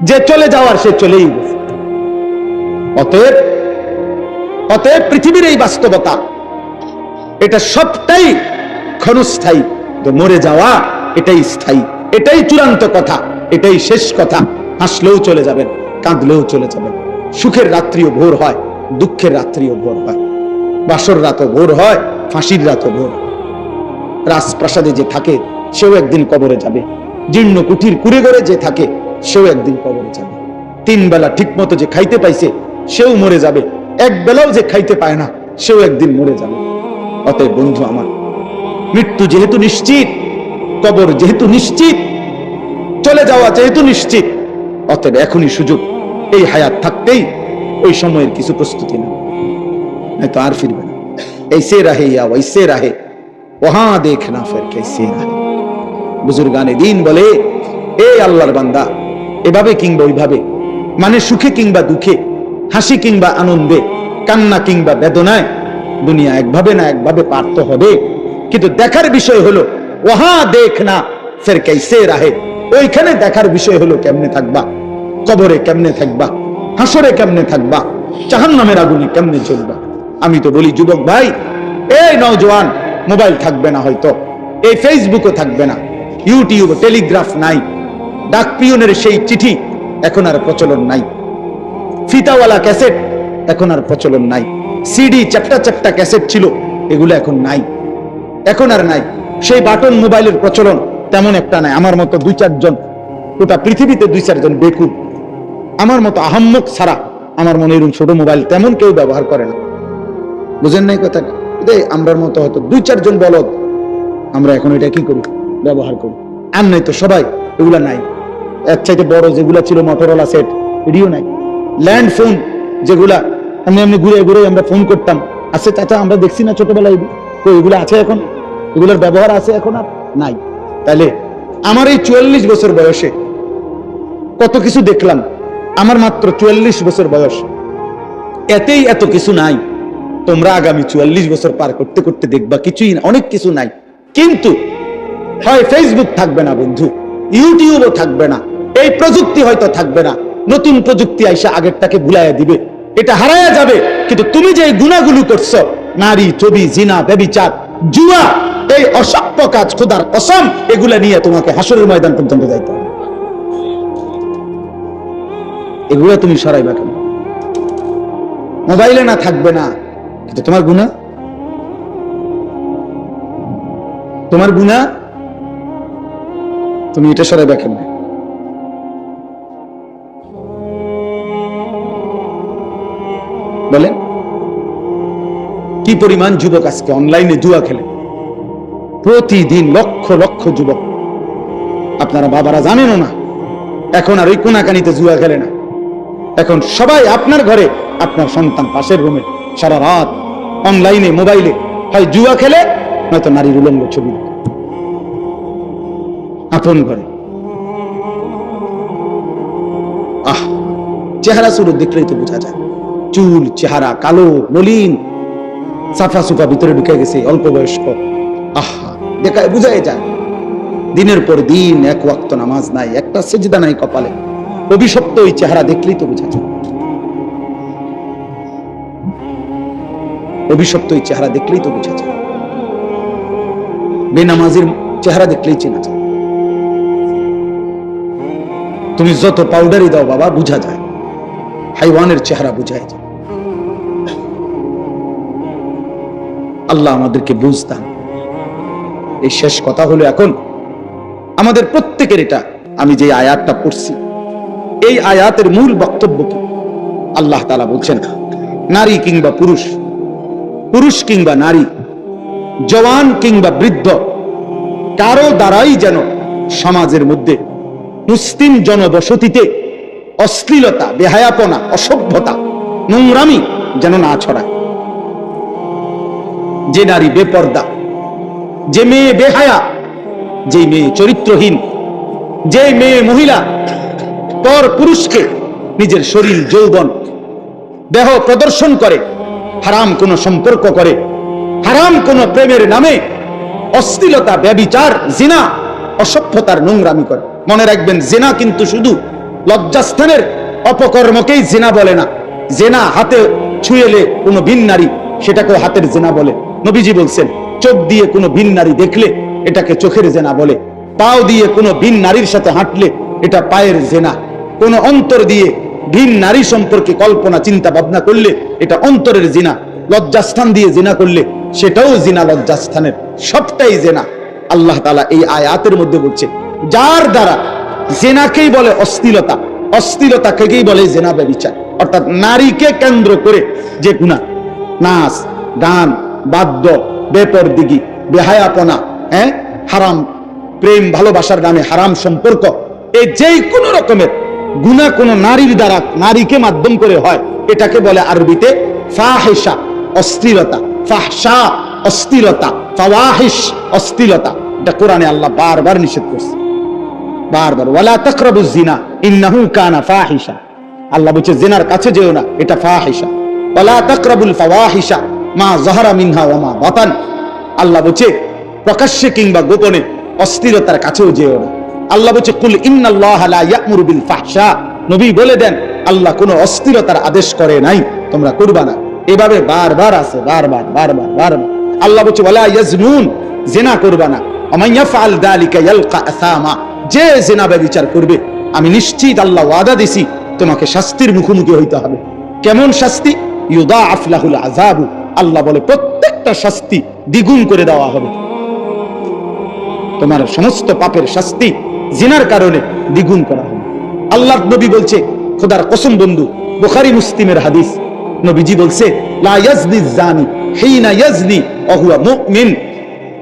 যে চলে যাওয়ার সে চলেই গেছে। অতএব পৃথিবীর এই বাস্তবতা, এটা সবটাই ক্ষণস্থায়ী, তো মরে যাওয়া এটাই স্থায়ী, এটাই চূড়ান্ত কথা, এটাই শেষ কথা। হাসলেও চলে যাবেন, কাঁদলেও চলে যাবেন। সুখের রাত্রিও ভোর হয়, দুঃখের রাত্রিও ভোর হয়, বাসর রাতও ভোর হয়, ফাঁসির রাতও ভোর। রাজপ্রাসাদে যে থাকে সেও একদিন কবরে যাবে, জীর্ণ কুঠির কুড়ে ঘরে যে থাকে সেও একদিন কবরে যাবে। তিন বেলা ঠিক মতো যে খাইতে পাইছে সেও মরে যাবে, এক বেলাও যে খাইতে পায় না সেও একদিন মরে যাবে। অতএব বন্ধু আমার, মৃত্যু যেহেতু নিশ্চিত, কবর যেহেতু নিশ্চিত, চলে যাওয়া যেহেতু নিশ্চিত, অতএব এখনই সুযোগ। এই হায়াত থাকতেই ওই সময়ের কিছু প্রস্তুতি না, নয়তো আর ফিরবে না। ऐसे रहे या वैसे रहे वहां देखना फिर कैसे रहे। বুজুর্গানে দিন বলে, এ আল্লাহর বান্দা, এভাবে কিংবা ওইভাবে, মানে সুখে কিংবা দুঃখে, হাসি কিংবা আনন্দে, কান্না কিংবা বেদনায়, দুনিয়া একভাবে না একভাবে পার তো হবে। কিন্তু দেখার বিষয় হলো ওহা দেখনা ফির कैसे रहे, ওইখানে দেখার বিষয় হলো কেমনে থাকবা, কবরে কেমনে থাকবা, হাসরে কেমনে থাকবা, জাহান্নামের আগুনে কেমনে জ্বলবা। আমি তো বলি যুবক ভাই, এই নওজোয়ান, মোবাইল থাকবে না হয়তো, এই ফেসবুকও থাকবে না, ইউটিউব, টেলিগ্রাফ নাই, ডাক পিয়নের সেই চিঠি এখন আর প্রচলন নাই, ফিতাওয়ালা ক্যাসেট এখন আর প্রচলন নাই, সিডি চ্যাপ্টা চ্যাপ্টা ক্যাসেট ছিল এগুলো এখন নাই, এখন আর নাই। সেই বাটন মোবাইলের প্রচলন তেমন একটা নাই। আমার মতো দুই চারজন, গোটা পৃথিবীতে দুই চারজন বেকুব, আমার মতো আহাম্মক ছাড়া আমার মনে এরকম ছোট মোবাইল তেমন কেউ ব্যবহার করে না। বুঝেন নাই কথাটা? আমরার মতো হয়তো দুই চারজন বলদ, আমরা এখন এটা কি করি, ব্যবহার করি। আর নাই তো সবাই এগুলা নাই। এর চাইতে বড় যেগুলা ছিল মোটরোলা সেট, এটিও নাই। ল্যান্ড ফোন যেগুলা এমনি ঘুরে ঘুরে আমরা ফোন করতাম, আছে চাচা, আমরা দেখছি না ছোটবেলায়, তো এগুলো আছে এখন, এগুলোর ব্যবহার আছে এখন আর নাই। তাইলে আমার এই 44 বছর বয়সে কত কিছু দেখলাম। আমার মাত্র 44 বছর বয়স, এতেই এত কিছু নাই। তোমরা আগামী 44 বছর পার করতে করতে দেখবা কিছুই না, অনেক কিছু নাই। কিন্তু হয় ফেসবুক থাকবে না বন্ধু, ইউটিউবও থাকবে না, এই প্রযুক্তি হয়তো থাকবে না, নতুন প্রযুক্তি আইসা আগেরটাকে ভুলাইয়া দিবে, এটা হারায়া যাবে। কিন্তু তুমি যে গুনাহগুলো করছো, নারী, ছবি, জিনা, ব্যভিচার, জুয়া, এই অসভ্য কাজ, খোদার কসম, এগুলা নিয়ে তোমাকে হাসরের ময়দান পর্যন্ত যাইতে হবে। এগুলা তুমি সরাইবা কেন? মোবাইলে না থাকবে না, কিন্তু তোমার গুনাহ, তোমার গুনাহ তুমি এটা সরাইবা কেন? বলেন, কি পরিমাণ যুবক আজকে অনলাইনে জুয়া খেলে, প্রতিদিন লক্ষ লক্ষ যুবক। আপনারা বাবারা জানেনও না, এখন আর ওই কোনাকানিতে জুয়া খেলে না। এখন সবাই আপনার ঘরে, আপনার সন্তান পাশের রুমে সারা রাত অনলাইনে মোবাইলে হয় জুয়া খেলে, নয়তো নারীর উলঙ্গ ছবি আপন ঘরে। চেহারা শুরু দেখলেই তো বোঝা যায়, চুল চেহারা কালো, মলিন, সাফা সুফা ভিতরে ঢুকে গেছে, অল্প বয়স্ক। দেখায় বুঝাই যায়। দিনের পর দিন এক ওয়াক্ত নামাজ নাই, একটা সেজদা নাই কপালে, অভিশপ্ত ওই চেহারা দেখলেই তো বোঝা যায়, অভিশপ্ত ওই চেহারা দেখলেই তো বোঝা যায়, বেনামাজির চেহারা দেখলেই চেনা যায়। তুমি যত পাউডারই দাও বাবা, বুঝা যায়, হাইওয়ানের চেহারা বুঝাই যায়। আল্লাহ আমাদেরকে বুঝতাম। এই শেষ কথা হলো, এখন আমাদের প্রত্যেকের এটা, আমি যে আয়াতটা পড়ছি, এই আয়াতের মূল বক্তব্য কি? আল্লাহ তাআলা বলছেন, নারী কিংবা পুরুষ, পুরুষ কিংবা নারী, জওয়ান কিংবা বৃদ্ধ, কারো দ্বারাই যেন সমাজের মধ্যে, মুসলিম জনবসতিতে অশ্লীলতা, বেহায়াপনা, অসভ্যতা, নোংরামি যেন না ছড়ায়। যে নারী বেপর্দা, যে মেয়ে বেহায়া, যে মেয়ে চরিত্রহীন, যে মেয়ে মহিলা পর পুরুষকে নিজের শরীর, যৌবন, দেহ প্রদর্শন করে, হারাম কোন সম্পর্ক করে, হারাম কোন প্রেমের নামে অশ্লীলতা, ব্যভিচার, জিনা, অসভ্যতার নোংরামি করে। মনে রাখবেন, জিনা কিন্তু শুধু লজ্জাস্থানের অপকর্মকেই জিনা বলে না। জিনা হাতে ছুঁয়েলে কোনো ভিন নারী, সেটাকেও হাতের জিনা বলে। নবীজি বলছেন, চোখ দিয়ে কোনো ভিন নারী দেখলে এটাকে চোখের জিনা বলে। পাও দিয়ে কোনো ভিন নারীর সাথে হাঁটলে এটা পায়ের জিনা। কোন অন্তর দিয়ে ভিন নারী সম্পর্কে কল্পনা চিন্তা ভাবনা করলে এটা অন্তরের জিনা। লজ্জাস্থান দিয়ে জিনা করলে সেটাও জিনা লজ্জাস্থানের, সবটাই জিনা। আল্লাহ তাআলা এই আয়াতের মধ্যে বলছে, যার দ্বারা জিনাকেই বলে অশ্লীলতা, অশ্লীলতাকেই বলে জিনা ব্যভিচার। অর্থাৎ নারীকে কেন্দ্র করে যে গুনাহ, নাচ গান, বাদ্য, বেপরদিগি, বেহায়াপনা, হারাম প্রেম ভালোবাসার নামে হারাম সম্পর্ক, এই যেই কোনো রকমের গুনাহ কোন নারীর দ্বারা, নারীকে মাধ্যম করে হয়, এটাকে বলে আরবিতে ফাহিশা, অশ্লীলতা। ফাহশা অশ্লীলতা, ফাওয়াহিশ অশ্লীলতা। এটা কোরআনে আল্লাহ বারবার নিষেধ করছে, বারবার। ওয়ালা তাকরাবুজ জিনা ইন্নাহু কানা ফাহিশা। আল্লাহ বলছে জিনার কাছে যেও না, এটা ফাহিশা। ওয়ালা তাকরাবুল ফাওয়াহিশা মা যাহারা মিনহা ওয়া মা বাতান। আল্লাহ বলছে প্রকাশ্যে কিংবা গোপনে অশ্লীলতার কাছেও যেও না। আল্লাহ বলছে কুল ইন্নাল্লাহা লা ইয়া'মুরু বিল ফাহশা। নবী বলে দেন, আল্লাহ কোনো অশ্লীলতার আদেশ করে নাই, তোমরা করবা না। এভাবে বারবার আছে, বারবার বারবার বারবার। আল্লাহ বলছে ওয়ালা ইয়াজনুন, জিনা করবা না। ওয়া ইয়াফআল যালিকা ইয়ালকা আসামা, যে জিনা ব্যভিচার করবে আমি নিশ্চিত আল্লাহ ওয়াদা দিছি তোমাকে শাস্তির মুখোমুখি হইতে হবে। কেমন শাস্তি? ইউদাআফ লাহুল আযাবু। আল্লাহ বলে প্রত্যেকটা শাস্তি দ্বিগুণ করে দেওয়া হবে। তোমার সমস্ত পাপের শাস্তি জিনার কারণে দ্বিগুণ করা হবে। আল্লাহর নবী বলছে, খোদার কসম বন্ধু, বুখারী মুসলিমের হাদিস, নবীজি বলছে লা ইয়াজনি জানি হিনা ইয়াজনি ওয়া হুয়া মুমিন।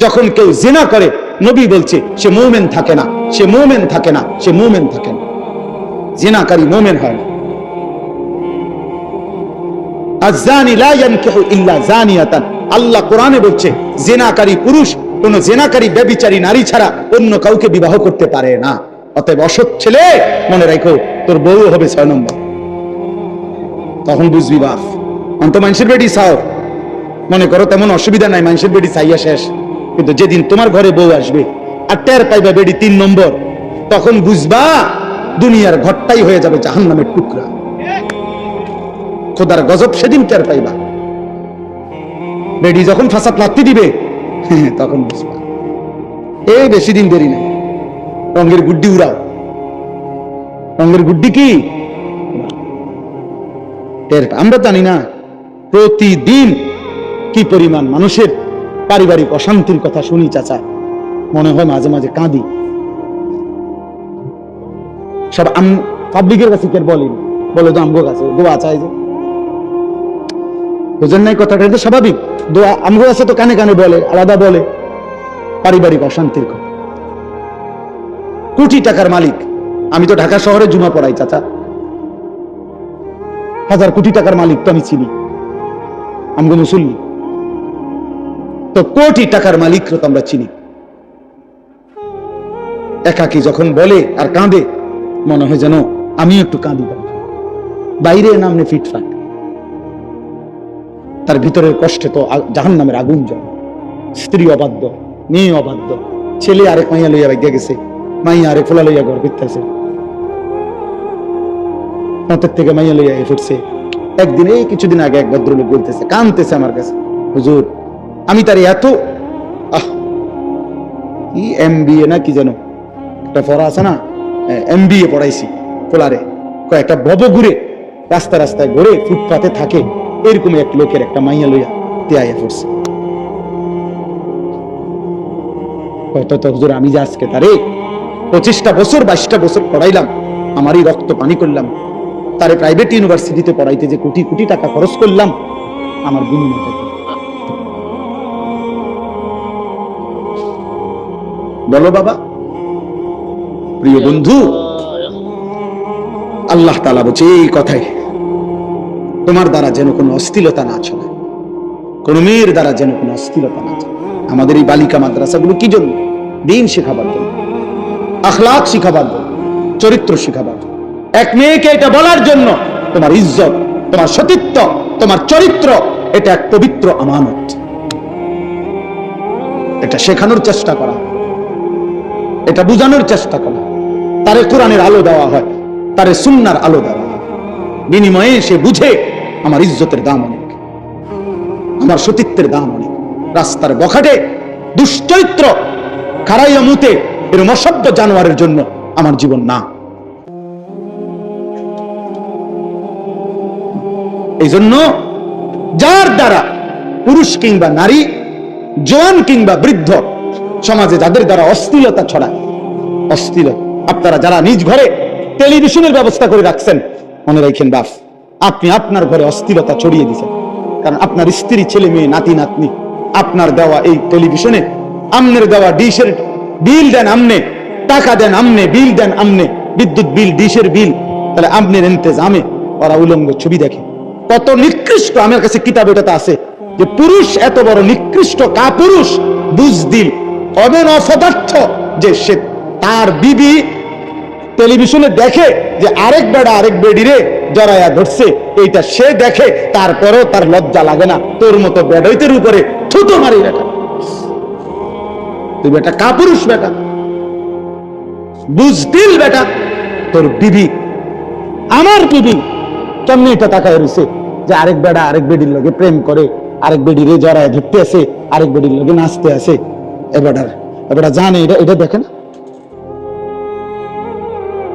যখন কেউ জিনা করে, নবী বলছে সে মুমিন থাকে না, সে মুমিন থাকে না, সে মুমিন থাকে না। জিনাকারী মুমিন হয় না। আয-যানি লা ইয়ানকিহু ইল্লা যানিয়াতান। আল্লাহ কোরআনে বলছে জিনাকারী পুরুষ কোন জিনাকারী ব্যভিচারী নারী ছাড়া অন্য কাউকে বিবাহ করতে পারে না। অতএব অসৎ ছেলে, মনে রাখো তোর বউ হবে 6 নম্বর। তখন বুঝবি বাপ, অন্ত মানুষের বেডি চাও, মনে করো তেমন অসুবিধা নাই, মানুষের বেডি চাইয়া শেষ। কিন্তু যেদিন তোমার ঘরে বউ আসবে আর টের পাইবা বেডি 3 নম্বর, তখন বুঝবা দুনিয়ার ঘরটাই হয়ে যাবে জাহান্নামের টুকরা। খোদার গজব সেদিন টের পাইবা। বেডি যখন ফাসাদ লাত্তি দিবে, তখন বুঝবা। এই বেশি দিন দেরি না, রঙের গুড্ডি উড়াও। রঙের গুড্ডি কি আমরা জানি না। প্রতিদিন কি পরিমাণ মানুষের পারিবারিক অশান্তির কথা শুনি চাচা, মনে হয় মাঝে মাঝে কাঁদি। সব পাবলিকের কাছে কে বলে তো আমগো কাছে দোয়া চাই যে, বুঝেন নাই কথাটা? এটা স্বাভাবিক। দোয়া আমগো কাছে তো কানে কানে বলে, আলাদা বলে পারিবারিক অশান্তির কথা। কোটি টাকার মালিক, আমি তো ঢাকা শহরে জুমা পড়াই চাচা, 1000 কোটি টাকার মালিক তো আমি চিনি, আমগো মুসল্লি তো কোটি টাকার মালিক তো আমরা চিনি। একাকি যখন বলে আর কাঁদে, মনে হয় যেন আমি একটু কাঁদি। বাইরে নামনে ফিটফাট, তার ভিতরের কষ্টে তো জাহান্নামের আগুন জ্বলে। স্ত্রী অবাধ্য, মেয়ে অবাধ্য, ছেলে আরেক মাইয়া লইয়া বাইয়া গেছে, মাইয়া আরেক ফোলা লইয়া ঘর করতেছে, হাতের থেকে মাইয়া লইয়া ফুটছে। একদিন এই কিছুদিন আগে এক ভদ্রলোক বলতেছে, কাঁদতেছে আমার কাছে, হুজুর আমি তার এত কি MBA না কি যেন একটা পড়া আছে না, MBA পড়াইছি পোলারে, কয়েকটা বব ঘুরে রাস্তা রাস্তায় ঘুরে ফুটপাতে থাকে, এরকম এক লোকের একটা মাইয়া লইয়া তেয়া পড়ছে। হুজুর আমি যে আজকে তারে 25টা বছর 22টা বছর পড়াইলাম, আমারই রক্ত পানি করলাম, তারে প্রাইভেট ইউনিভার্সিটিতে পড়াইতে যে কোটি কোটি টাকা খরচ করলাম, আমার বিনিময়টা কি? বলো বাবা। প্রিয় বন্ধু, আল্লাহ তাআলা বলছে এই কথাই, তোমার দ্বারা যেন কোনো অশ্লীলতা না চলে, কোন মেয়ের দ্বারা যেন কোনো অশ্লীলতা না চলে। আমাদের এই বালিকা মাদ্রাসাগুলো কি জন্য? দিন শেখাবার জন্য, আখলাক শিখাবার জন্য, চরিত্র শিখাবার জন্য। এক মেয়েকে এটা বলার জন্য, তোমার ইজ্জত, তোমার সতীত্ব, তোমার চরিত্র এটা এক পবিত্র আমানত, এটা শেখানোর চেষ্টা করা, এটা বুঝানোর চেষ্টা করা। তারে কোরআনের আলো দেওয়া হয়, তারে সুন্নার আলো দেওয়া, বিনিময়ে সে বুঝে আমার ইজ্জতের দাম অনেক, আমার সতীত্বের দাম অনেক। রাস্তার বখাটে দুশ্চরিত্র খারাইয়া মুতে এরকম অসভ্য জানোয়ারের জন্য আমার জীবন না। এই জন্য যার দ্বারা পুরুষ কিংবা নারী, জোয়ান কিংবা বৃদ্ধ, সমাজে যাদের দ্বারা অশ্লীলতা ছড়ায়, অশ্লীলতা, আপনারা যারা নিজ ঘরে টেলিভিশনের ব্যবস্থা করে রাখছেন, মনে রাখেন বাপ, আপনি আপনার ঘরে অশ্লীলতা ছড়িয়ে দিচ্ছেন। কারণ আপনার স্ত্রী, ছেলে মেয়ে, নাতি নাতনি আপনার দেওয়া এই টেলিভিশনে, আমনের দেওয়া ডিশের বিল দেন আমনে, টাকা দেন আমনে, বিল দেন আমনে, বিদ্যুৎ বিল, ডিশের বিল, তাহলে আমনের ইন্তেজামে ওরা উলঙ্গ ছবি দেখে। কত নিকৃষ্ট, আমার কাছে কিতাব এটাতে আছে যে পুরুষ এত বড় নিকৃষ্ট কাপুরুষ, বুজদিল, অমেন অপদার্থ, যে সে তার বিবি টেলিভিশনে দেখে যে আরেক বেড়া আরেক বেডিরে জড়াইয়া ধরছে, এইটা সে দেখে, তারপরেও তার লজ্জা লাগে না তোর মতো বেডইতের উপরে থুতো মারি। বেটা তুই বেটা কাপুরুষ, বেটা বুজদিল, বেটা তোর বিবি, আমার বিবি কেমনি এটা তাকায় রয়েছে যে আরেক বেড়া আরেক বেডির লগে প্রেম করে, আরেক বেডিরে জড়ায় ধরতে আছে, আরেক বেডির লগে নাচতে আছে। এবার জানে এটা, এটা দেখে না?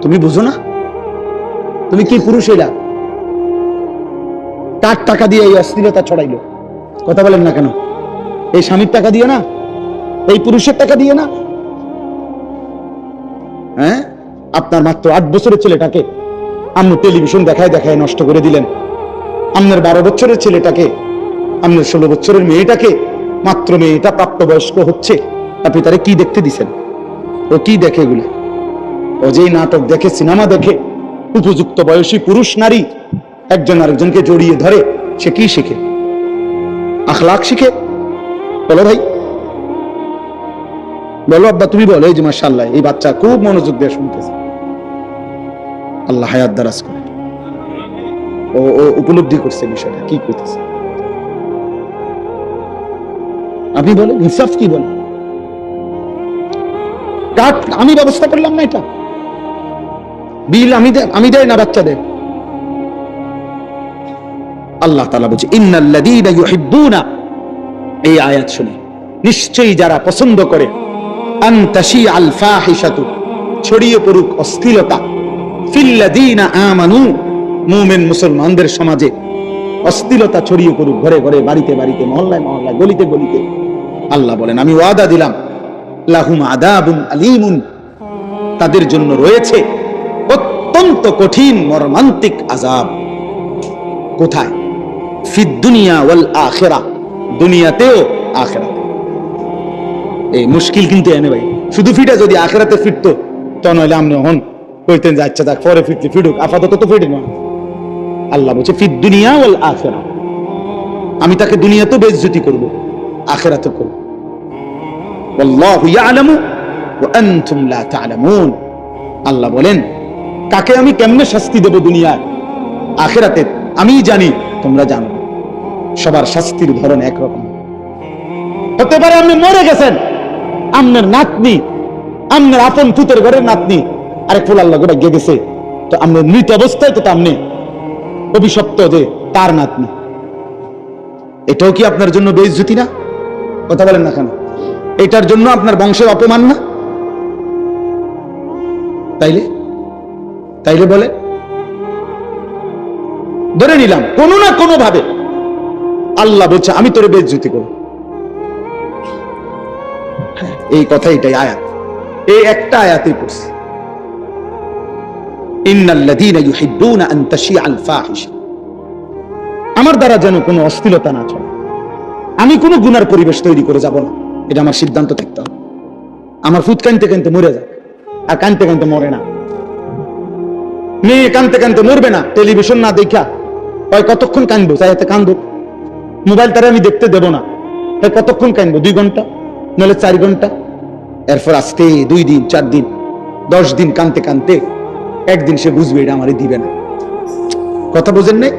তুমি বুঝো না? তুমি কি পুরুষ? এলা কার টাকা দিয়ে এই অশ্লীলতা ছড়াইলো? কথা বলেন না কেন? এই স্বামীর টাকা দিয়ে না, এই পুরুষের টাকা দিয়ে না। হ্যাঁ, আপনার মাত্র 8 বছরের ছেলেটাকে আপনি টেলিভিশন দেখায় দেখায় নষ্ট করে দিলেন। আপনার 12 বছরের ছেলেটাকে, আপনার 16 বছরের মেয়েটাকে, মাত্র মেয়েটা প্রাপ্তবয়স্ক হচ্ছে, আপনি তারে কি দেখতে দিছেন? ও কি দেখে এগুলো? ও যেই নাটক দেখে, সিনেমা দেখে, উপযুক্ত বয়সী পুরুষ নারী একজন আরেকজনকে জড়িয়ে ধরে, সে কি শিখে? আখলাক শিখে? বলো ভাই, বলো আব্বা, তুমি বলো। এই যে মাশাআল্লাহ, এই বাচ্চা খুব মনোযোগ দিয়ে শুনতেছে, আল্লাহ হায়াত দারাজ করে। ও উপলব্ধি করছে বিষয়টা, কি করতেছে। আপনি বলেন, ইনসাফ কি বলেন? আমি ব্যবস্থা করলাম না, এটা বিল আমি দেয় না, বাচ্চা দেয়। আল্লাহ তাআলা বলছে ইন্নাল্লাযীনা ইউহিব্বুনা, এই আয়াত শুনে নিশ্চয়ই যারা পছন্দ করে, আন তাশিআল ফাহিশাতু, ছড়িয়ে পড়ুক অশ্লীলতা, ফিল্লাযীনা আমানু, মুমিন মুসলমানদের সমাজে অশ্লীলতা ছড়িয়ে পড়ুক, ঘরে ঘরে, বাড়িতে বাড়িতে, মহল্লায় মহল্লায়, গলিতে গলিতে। আল্লাহ বলেন আমি ওয়াদা দিলাম, লাহুম আযাবুন আলীমুন, তাদের জন্য রয়েছে অত্যন্ত কঠিন মর্মান্তিক আযাব। কোথায়? ফিদ দুনিয়া ওয়াল আখিরাহ, দুনিয়াতেও আখিরাতে। এই মুশকিল কিন্তু এনে ভাই, শুধু ফিটা যদি আখিরাতে ফিরতো তো নইলে আমনে হন কইতেন যে আচ্ছা যাক, পরে ফিরতে ফিরুক, আপাতত তো ফিরে না। আল্লাহ বলছে ফিদ দুনিয়া ওয়াল আখিরাহ, আমি তাকে দুনিয়াতেও বেইজ্জতি করব, আখিরাতেও করব। আল্লাহু ইয়ালামু ওয়া আনতুম লা তা'লামুন, আল্লাহ বলেন কাকে আমি কেমনে শাস্তি দেব দুনিয়ায়, আখিরাতে আমি জানি, তোমরা জানো। সবার শাস্তির ধরন একরকম হতে পারে। আপনি মরে গেছেন, আপনার নাতনি, আপনার আপন পুতের ঘরের নাতনি আরেক ফুলার লগে ভাগ্যে গেছে, তো আপনার মৃত অবস্থায় তো আপনি অভিশপ্ত যে তার নাতনি, এটাও কি আপনার জন্য বেইজ্জতি না? কথা বলেন না কেন? এটার জন্য আপনার বংশের অপমান না? তাইলে বলে ধরে নিলাম কোনো না কোনো ভাবে আল্লাহ বলছে আমি তোরে বেইজ্জতি করব। এই কথা, এটাই আয়াত, এই একটা আয়াতেই পড়ছে ইন্নাল্লাযীনা ইউহিব্বুনা আন তাশিআল ফাহিশা, আমার দ্বারা যেন কোনো অশ্লীলতা না চলে, আমি কোনো গুনার পরিবেশ তৈরি করে যাব না, এটা আমার সিদ্ধান্ত থাকতে হবে। আমার ফুট কানতে কানতে মরে যায়, আর কানতে কানতে মরে না। মেয়ে কানতে কানতে মরবে না, টেলিভিশন না দেখা হয় কতক্ষণ কানবো, চাইতে কান্দুক, মোবাইল তারা আমি দেখতে দেব না, তাই কতক্ষণ কানবো, 2 ঘন্টা নাহলে 4 ঘন্টা, এরপর আস্তে 2 দিন 4 দিন 10 দিন কানতে কানতে একদিন সে বুঝবে এটা আমারে দিবে না। কথা বোঝেন নাই?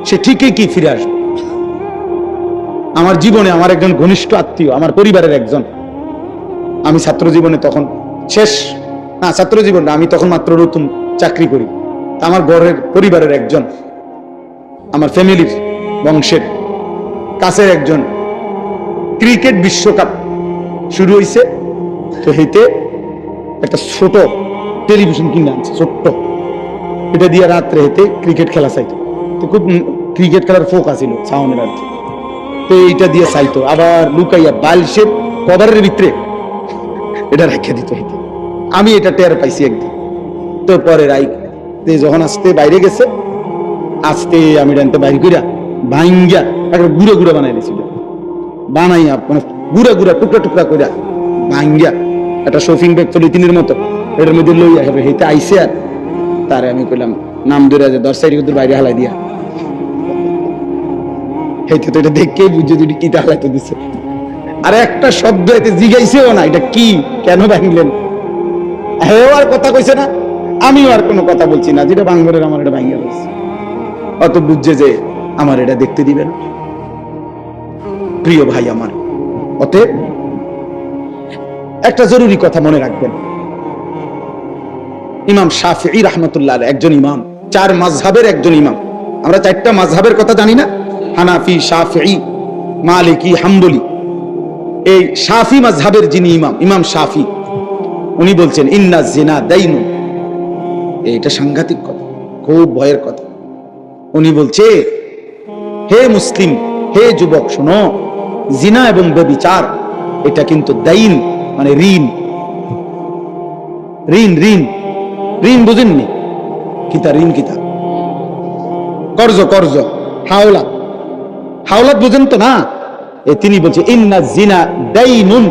সে ঠিকই কি ফিরে আসবে। আমার জীবনে আমার একজন ঘনিষ্ঠ আত্মীয়, আমার পরিবারের একজন, আমি ছাত্র জীবনে তখন শেষ না, ছাত্র জীবনে আমি তখন মাত্র নতুন চাকরি করি। আমার ঘরের পরিবারের একজন, আমার ফ্যামিলির বংশের কাছের একজন ক্রিকেট বিশ্বকাপ শুরু হয়েছে, তো হেতে একটা ছোট টেলিভিশন কিনে আনছে, ছোট্ট, এটা দিয়ে রাত্রে হেতে ক্রিকেট খেলা চাইতো। তো খুব ক্রিকেট খেলার ফোক আছিল সাউনের আর কি, তো এইটা দিয়ে চাইতো। আবার লুকাইয়া বালিশের কভারের ভিতরে এটা রেখে দিত হেতে। আমি এটা টের পাইছি একদিন। তো পরে রাই যখন আসতে বাইরে গেছে, আসতে আমি রানতে বাইরে কইরা ভাঙ্গা একটা গুঁড়ো গুঁড়ো বানাই দিয়েছিল, বানাইয়া মানে গুঁড়া গুঁড়া টুকরা টুকরা কইরা ভাঙ্গা একটা শপিং ব্যাগ পলিথিনের মতো এটার মধ্যে লইয়া হবে হেতে আইসে। আর তারে আমি কইলাম নাম ধরে যে 10 সাইড বাইরে হালাই দিয়া, হেতে তো এটা দেখেই বুঝছে দুটি কি হালাইতে দিচ্ছে। আর একটা শব্দ এতে জিগাইছেও না, এটা কি, কেন ভাঙলেন, হেও আর কথা কইছে না, আমিও আর কোনো কথা বলছি না, যেটা ভাঙবেন আমার এটা ভাঙিয়া বলছে। অত বুঝছে যে আমার এটা দেখতে দিবে না। প্রিয় ভাই আমার, অতএব একটা জরুরি কথা মনে রাখবেন, ইমাম শাফিঈ রাহমাতুল্লাহ আলাইহি একজন ইমাম, 4 মাযহাবের একজন ইমাম। আমরা 4টা মাযহাবের কথা জানি না, হানাফি, শাফিঈ, মালিকি, হাম্বলি। এই শাফি মাযহাবের যিনি ইমাম, ইমাম শাফি, উনি বলছেন ইন্না জিনা দাইনুন। এটা সাংঘাতিক কথা, খুব ভয়ের কথা। উনি বলছে, হে মুসলিম, হে যুবক শোনো, জিনা এবং ব্যভিচার এটা কিন্তু দাইন, মানে ঋণ। ঋণ ঋণ ঋণ বুঝেননি? কিতা ঋণ, কিতা কর্জ, কর্জ, হাওলাত, হাওলাত বুঝেন তো না? তিনি বলছে ইন্না জিনা দাইনুন,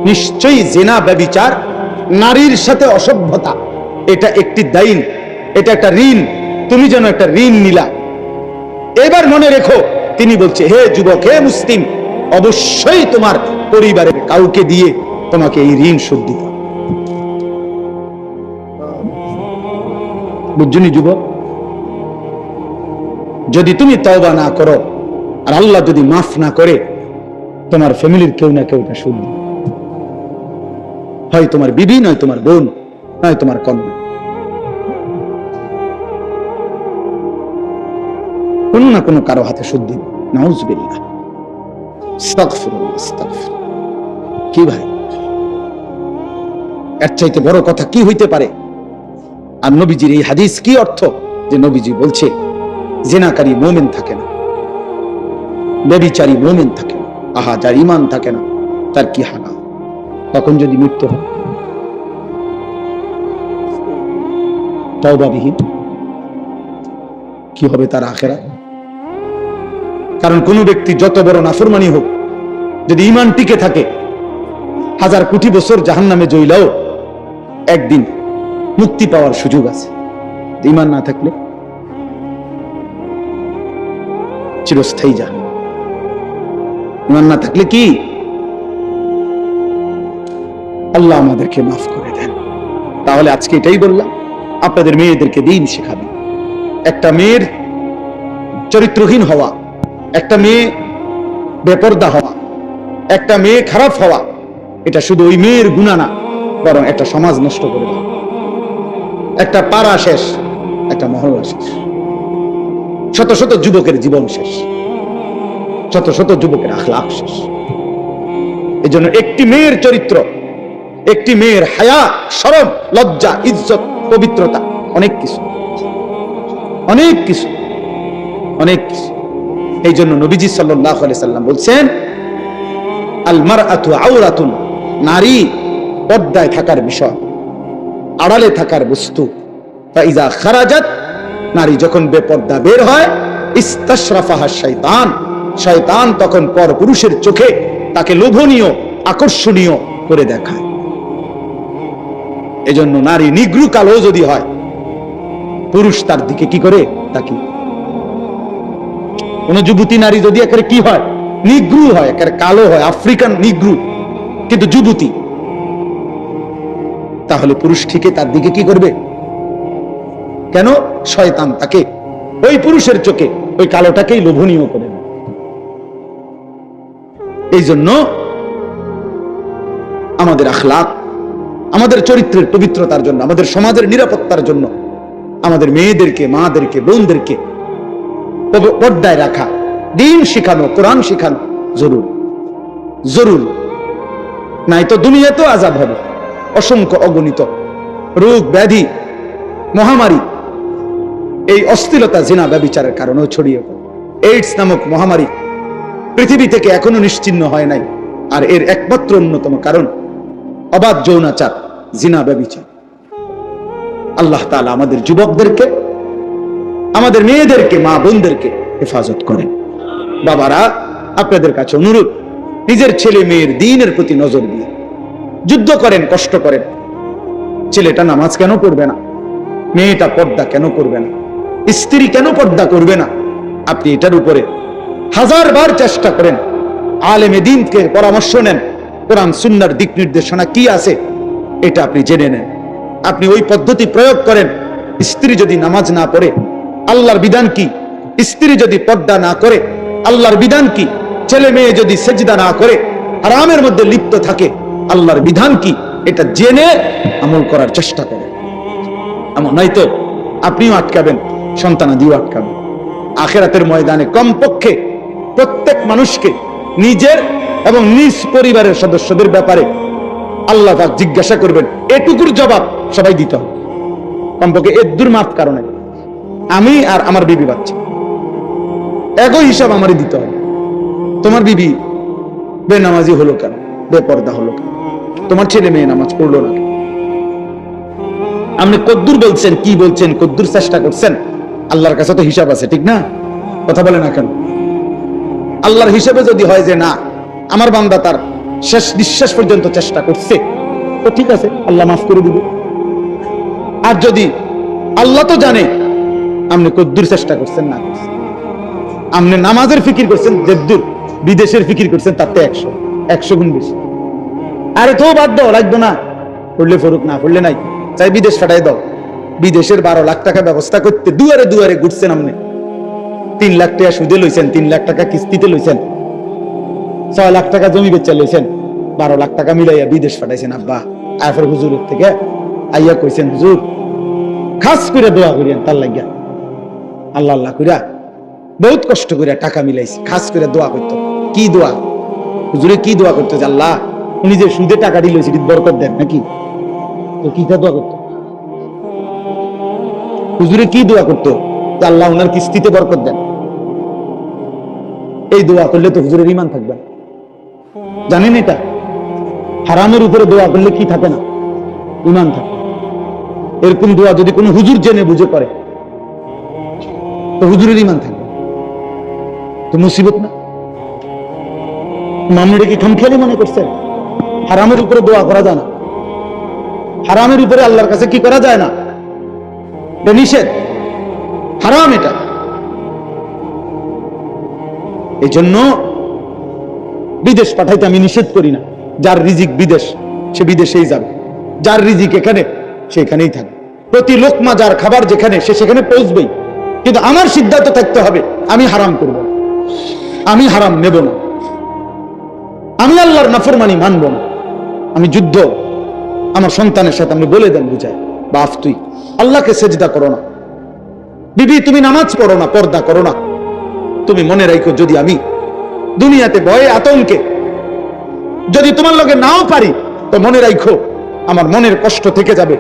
নিশ্চয়ই জিনা ব্যভিচার, নারীর সাথে অসভ্যতা, এটা একটি দাইন, এটা একটা ঋণ। তুমি যেন একটা ঋণ নিলা। এবার মনে রেখো, তিনি বলছে হে যুবক, হে মুসলিম, অবশ্যই তোমার পরিবারের কাউকে দিয়ে তোমাকে এই ঋণ শোধ দিতে হবে। বুঝছনি যুবক? যদি তুমি তওবা না করো আর আল্লাহ যদি মাফ না করে, তোমার ফ্যামিলির কেউ না কেউ এটা শোধ দিবে। হয় তোমার বিবি, নয় তোমার বোন, নয় তোমার কন্যা, কোন না কোনো কারো হাতে শোধ দিবে। নাউজুবিল্লাহ, আস্তাগফিরুল্লাহ, আস্তাগফিরুল্লাহ। কি ভাই, এর চাইতে বড় কথা কি হইতে পারে? আর নবীজির এই হাদিস কি অর্থ? যে নবীজি বলছে জিনাকারী মুমিন থাকে না, ব্যভিচারী মুমিন থাকে না। আহা, যার ঈমান থাকে না তার কি হানা। তখন যদি মৃত্যু হয় তওবাবিহীন, কি হবে তার আখিরাত? কারণ কোন ব্যক্তি যত বড় নাফরমানি হোক, যদি ঈমান টিকে থাকে, 1000 কোটি বছর জাহান্নামে জ্বললেও একদিন মুক্তি পাওয়ার সুযোগ আছে। ঈমান না থাকলে চিরস্থায়ী জাহান্নাম। ঈমান না থাকলে কি? আল্লাহ আমাদেরকে মাফ করে দেন। তাহলে আজকে এটাই বললাম, আপনাদের মেয়েদেরকে দিন শেখাবেন। একটা মেয়ের চরিত্রহীন হওয়া, একটা মেয়ে বেপরদা হওয়া, একটা মেয়ে খারাপ হওয়া, এটা শুধু ওই মেয়ের গুনাহ না, বরং একটা সমাজ নষ্ট করে দেয়। একটা পাড়া শেষ, একটা মহল্লা শেষ, শত শত যুবকের জীবন শেষ, শত শত যুবকের আখলাক শেষ। এজন্য একটি মেয়ের চরিত্র, একটি মেয়ের হায়া, শরম, লজ্জা, ইজ্জত, পবিত্রতা, অনেক কিছু, অনেক কিছু, অনেক কিছু। এই জন্য নবীজি সাল্লাল্লাহু আলাইহি সাল্লাম বলছেন, আল মারআতু আওরাতুন, নারী পর্দায় থাকার বিষয়, আড়ালে থাকার বস্তু। ফাইজা খারাজাত, নারী যখন বেপর্দা বের হয়, ইস্তাশরাফাহা শাইতান, শয়তান তখন পর পুরুষের চোখে তাকে লোভনীয়, আকর্ষণীয় করে দেখায়। এজন্য নারী নিগ্রু কালো যদি হয়, পুরুষ তার দিকে কি করে তাকে। কোন যুবতী নারী যদি একেবারে কি হয়, নিগ্রু হয়, একেবারে কালো হয়, আফ্রিকান নিগ্রু, কিন্তু যুবতী, তাহলে পুরুষ ঠিকই তার দিকে কি করবে? কেন? শয়তান তাকে ওই পুরুষের চোখে ওই কালোটাকেই লোভনীয় করে। এই জন্য আমাদের আখলাক, আমাদের চরিত্রের পবিত্রতার জন্য, আমাদের সমাজের নিরাপত্তার জন্য আমাদের মেয়েদেরকে, মাদেরকে, বোনদেরকে পর্দায় রাখা, দিন শিখানো, কোরআন শিখানো জরুরি, জরুরি। নাই তো দুনিয়াতেও আযাব হবে। অসংখ্য অগণিত রোগ ব্যাধি, মহামারী, এই অশ্লীলতা, জিনা, ব্যভিচারের কারণেও ছড়িয়ে পড়ে। এইডস নামক মহামারী পৃথিবী থেকে এখনো নিশ্চিহ্ন হয় নাই, আর এর একমাত্র অন্যতম কারণ অবাধ যৌনাচার, জিনা, ব্যভিচার। আল্লাহ তাআলা আমাদের যুবকদেরকে, আমাদের মেয়েদেরকে, মা বোনদেরকে হেফাজত করেন। বাবারা, আপনাদের কাছে অনুরোধ, নিজের ছেলে মেয়ের দ্বীনের প্রতি নজর দিয়ে যুদ্ধ করেন, কষ্ট করেন। ছেলেটা নামাজ কেন পড়বে না? মেয়েটা পর্দা কেন করবে না? স্ত্রী কেন পর্দা করবে না? আপনি এটার উপরে হাজারবার চেষ্টা করেন, আলেমে দ্বীনকে পরামর্শ নেন, কোরআন সুন্নাহর দিক নির্দেশনা কি আছে এটা আপনি জেনে নেন, আপনি ওই পদ্ধতি প্রয়োগ করেন। স্ত্রী যদি নামাজ না পড়ে, আল্লাহর বিধান কি? স্ত্রী যদি পর্দা না করে, আল্লাহর বিধান কি? ছেলে মেয়ে যদি সেজদা না করে, হারামের মধ্যে লিপ্ত থাকে, আল্লাহর বিধান কি? এটা জেনে আমল করার চেষ্টা করেন। এমন নয়তো আপনিও আটকাবেন, সন্তানাদিও আটকাবেন। আখিরাতের ময়দানে কমপক্ষে প্রত্যেক মানুষকে নিজের এবং নিজ পরিবারের সদস্যদের ব্যাপারে আল্লাহ পাক জিজ্ঞাসা করবেন, এটুকুর জবাব সবাই দিতে হবে। কমপক্ষে এর মাপ কারণে আমি আর আমার বিবি বাচ্চা একই হিসাব আমারই দিতে হবে। তোমার বিবি বেনামাজি হলো কেন, বেপর্দা হলো কেন, তোমার ছেলে মেয়ে নামাজ পড়লো না কেন, আপনি কদ্দুর বলছেন, কি বলছেন, কদ্দুর চেষ্টা করছেন, আল্লাহর কাছে তো হিসাব আছে, ঠিক না? কথা বলে না কেন? আল্লাহর হিসাবে যদি হয় যে না, আমার বান্দা তার শেষ নিঃশ্বাস পর্যন্ত চেষ্টা করছে, তো ঠিক আছে, আল্লাহ মাফ করে দিবে। আর যদি আল্লাহ তো জানে আপনি কদ্দুর চেষ্টা করছেন, না করছেন, আপনি নামাজের ফিকির করছেন যেদ্দুর, বিদেশের ফিকির করছেন তাতে 100 গুণ বেশি। আরে তো বাদ দাও, লাগবে না, পড়লে ফরুক, না পড়লে নাই, চাই বিদেশ ফাটাই দাও। বিদেশের 12 লাখ টাকা ব্যবস্থা করতে দুয়ারে দুয়ারে ঘুরছেন আপনি, 3 লাখ টাকা সুদে লইছেন, 3 লাখ টাকা কিস্তিতে লইছেন, 6 লাখ টাকা জমি বেচা লইছেন, 12 লাখ টাকা মিলাইয়া বিদেশ ফাটাইছেন। আব্বা আফর হুজুরের থেকে আইয়া কইছেন, হুজুর খাস করে দোয়া করিয়েন তার লাগিয়া, আল্লাহ আল্লাহ কইরা বহুত কষ্ট করে টাকা মিলাইছি, খাস করে দোয়া করতো। কি দোয়া? হুজুরে কি দোয়া করতো? যে আল্লাহ, উনি যে সুদে টাকা দিল সেটি বরকত দেন নাকি? তো কি দোয়া করতো? হুজুরে কি দোয়া করতো? যে আল্লাহ ওনার কিস্তিতে বরকত দেন। এই দোয়া করলে তো হুজুরের ঈমান থাকবে না, জানেন এটা? হারামের উপরে দোয়া করলে কি থাকে না? ঈমান থাকে। এরকম দোয়া যদি কোনো হুজুর জেনে বুঝে করে, তো হুজুরের ঈমান থাকবে, তো মুসিবত না? মামুরে কি খামখেয়ালি মনে করছেন? হারামের উপরে দোয়া করা যায় না, হারামের উপরে আল্লাহর কাছে কি করা যায় না, এটা নিষেধ, হারাম এটা। এই জন্য বিদেশ পাঠাইতে আমি নিষেধ করি না। যার রিজিক বিদেশ, সে বিদেশেই যাবে, যার রিজিক এখানে, সেখানেই থাকবে। প্রতি লোকমা যার খাবার যেখানে, সে সেখানে পৌঁছবেই। কিন্তু আমার সিদ্ধান্ত থাকতে হবে, আমি হারাম করব, আমি হারাম নেব না, আমি আল্লাহর নাফরমানি মানব না। আমি যুদ্ধ আমার সন্তানের সাথে আপনি বলে দেন, বুঝায়, বাপ তুই আল্লাহকে সেজদা করো না, বিবি তুমি নামাজ পড়ো না, পর্দা করো না। তুমি মনে রাখো, যদি আমি দুনিয়াতে ভয়ে আতঙ্কে যদি তোমার লগে নাও পারি, তো মনে রাখো আমার মনের কষ্ট থেকে যাবে।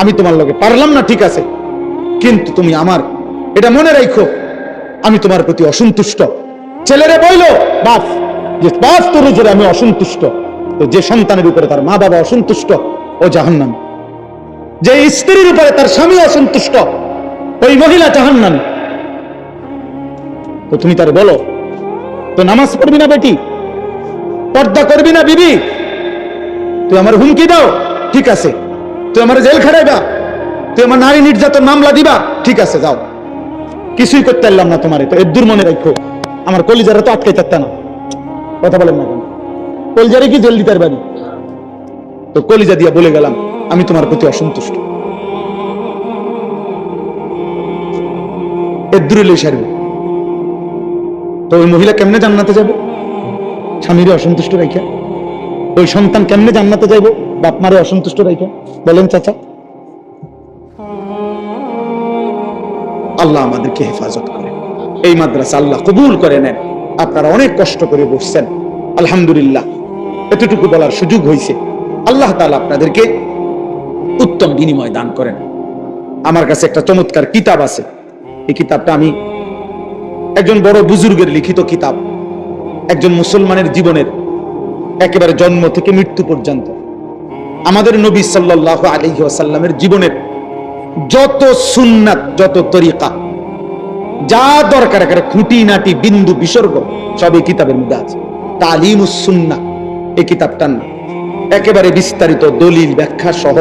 আমি তোমার লগে পারলাম না, ঠিক আছে, কিন্তু তুমি আমার এটা মনে রাখো, আমি তোমার প্রতি অসন্তুষ্ট। ছেলেরে বইল বাপ, যে বাপ তোর উপরে আমি অসন্তুষ্ট, তো যে সন্তানের উপরে তার মা বাবা অসন্তুষ্ট, ও জাহান্নামী। যে স্ত্রীর উপরে তার স্বামী অসন্তুষ্ট, ওই মহিলা জাহান্নামী। তো তুমি তার বলো, তো নামাজ পড়বি না বেটি, পর্দা করবি না বিবি, তুই আমার হুমকি দাও, ঠিক আছে, তুই আমার জেল খাটাইবা, তুই আমার নারী নির্যাতন মামলা দিবা, ঠিক আছে, যাও, কিছুই করতে পারলাম না তোমারে, তো এর দূর মনে রাখো, আমার কলিজারা তো আটকে থাকতে না। কথা বলেন না কেন? কলিজারে কি জেল দিতে পারি? তো কলিজা দিয়া বলে গেলাম, আমি তোমার প্রতি অসন্তুষ্ট, এর দূরে লই সারবে। তো ওই মহিলা কেমনে জান্নাতে যাবে? স্বামীরে অসন্তুষ্ট রাখিয়া। ওই সন্তান কেমনে জান্নাতে যাইব? বাপ মারে অসন্তুষ্ট রাখে? বলেন চাচা। আল্লাহ আমাদেরকে হেফাজত করে, এই মাদ্রাসা আল্লাহ কবুল করে নেন। আপনারা অনেক কষ্ট করে বসছেন, আলহামদুলিল্লাহ এতটুকু বলার সুযোগ হয়েছে। আল্লাহ তাআলা আপনাদেরকে উত্তম বিনিময় দান করেন। আমার কাছে একটা চমৎকার কিতাব আছে, এই কিতাবটা আমি একজন বড় বুজুর্গের লিখিত কিতাব, একজন মুসলমানের জীবনের একেবারে জন্ম থেকে মৃত্যু পর্যন্ত আমাদের নবী সাল্লাল্লাহু আলাইহি ওয়াসাল্লামের জীবনের যত সুন্নাত, যত তরিকা, যা দরকার একেবারে খুঁটিনাটি বিন্দু বিসর্গ সব এই কিতাবের মধ্যে আছে। তালিমুস সুন্নাহ এই কিতাবটার নাম। একেবারে বিস্তারিত দলিল ব্যাখ্যা সহ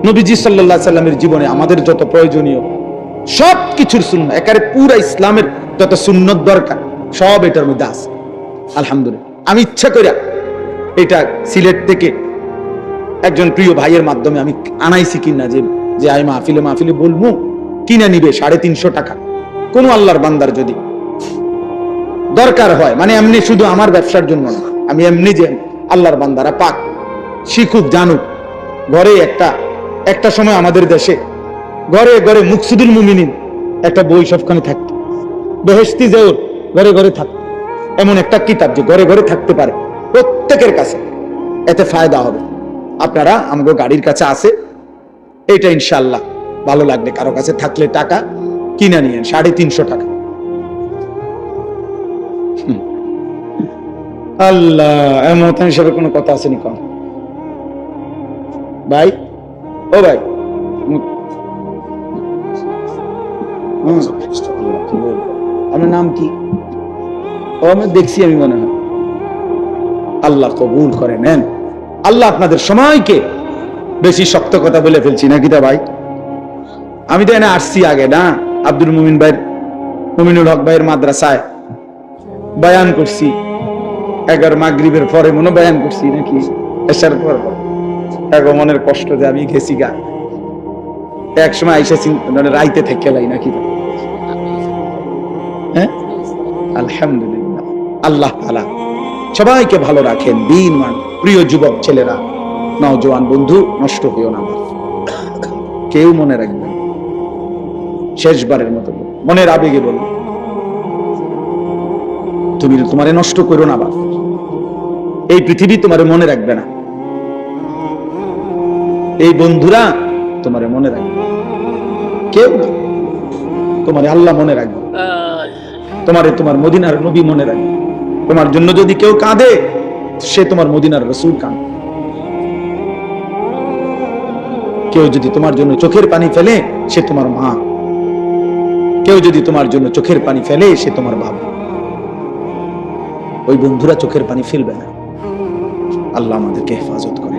নবীজি সাল্লাল্লাহু আলাইহি সাল্লামের জীবনে আমাদের যত প্রয়োজনীয় সব কিছুর সুন্নাহ, একেবারে পুরা ইসলামের যত সুন্নত দরকার সব এটার মধ্যে আছে। আলহামদুলিল্লাহ আমি ইচ্ছা করে এটা সিলেট থেকে একজন প্রিয় ভাইয়ের মাধ্যমে আমি আনাইছি কিনা, যে আমি মাহফিলে বলবো, কিনে নিবে 350 টাকা। কোন আল্লাহর বান্দার যদি দরকার হয়, মানে এমনি শুধু আমার ব্যবসার জন্য না, আমি এমনি যে আল্লাহর বান্দারা পাক শিখুক জানুক। ঘরে একটা সময় আমাদের দেশে ঘরে ঘরে মুকসিদুল মুমিনিন একটা বই সবখানে থাকতো, বেহেশতি জেওর ঘরে ঘরে থাকতো, এমন একটা কিতাব যে ঘরে ঘরে থাকতে পারে প্রত্যেকের কাছে, এতে ফায়দা হবে। আপনারা আমাদের গাড়ির কাছে আছে, এটা ইনশাআল্লাহ ভালো লাগবে কারো কাছে থাকলে টাকা কিনে নিয়েন, 350 টাকা। আল্লাহ এমন হিসাবে কোনো কথা আছে নি কম ভাই? ও ভাই আপনার নাম কি? ও আমি দেখছি, আমি মনে হয়। আল্লাহ কবুল করে নেন। আল্লাহ আপনাদের সময়কে, বেশি শক্ত কথা বলে ফেলছি নাকি তা ভাই? আমি তো এনে আসছি আগে না, আব্দুল মুমিন ভাইয়ের, মুমিনুল হক ভাইয়ের মাদ্রাসায় বয়ান করছি, 11 মাগরিবের পরে মনে বয়ান করছি নাকি, এসার পর এক মনের কষ্ট যে আমি গেছি গা, এক সময় আইসা রাইতে থেকে লাই নাকি। হ্যাঁ আলহামদুলিল্লাহ, আল্লাহ তাআলা সবাইকে ভালো রাখেন। দিনমান প্রিয় যুবক ছেলেরা, নওজোয়ান বন্ধু, নষ্ট হইও না, কেউ মনে রাখবেন, শেষবারের মতো মনের আবেগে বলুন, তুমি তোমারে নষ্ট করো না, বাপ এই পৃথিবী তোমারে মনে রাখবে না, এই বন্ধুরা তোমারে মনে রাখবে, কেউ না, তোমারে আল্লাহ মনে রাখবে, তোমারে তোমার মদিনার নবী মনে রাখবে। তোমার জন্য যদি কেউ কাঁদে, সে তোমার মদিনার রাসূল কাঁদে। কেউ যদি তোমার জন্য চোখের পানি ফেলে, সে তোমার মা। কেউ যদি তোমার জন্য চোখের পানি ফেলে, সে তোমার বাবা। ওই বন্ধুরা চোখের পানি ফেলবে না। আল্লাহ আমাদেরকে হেফাজত করে।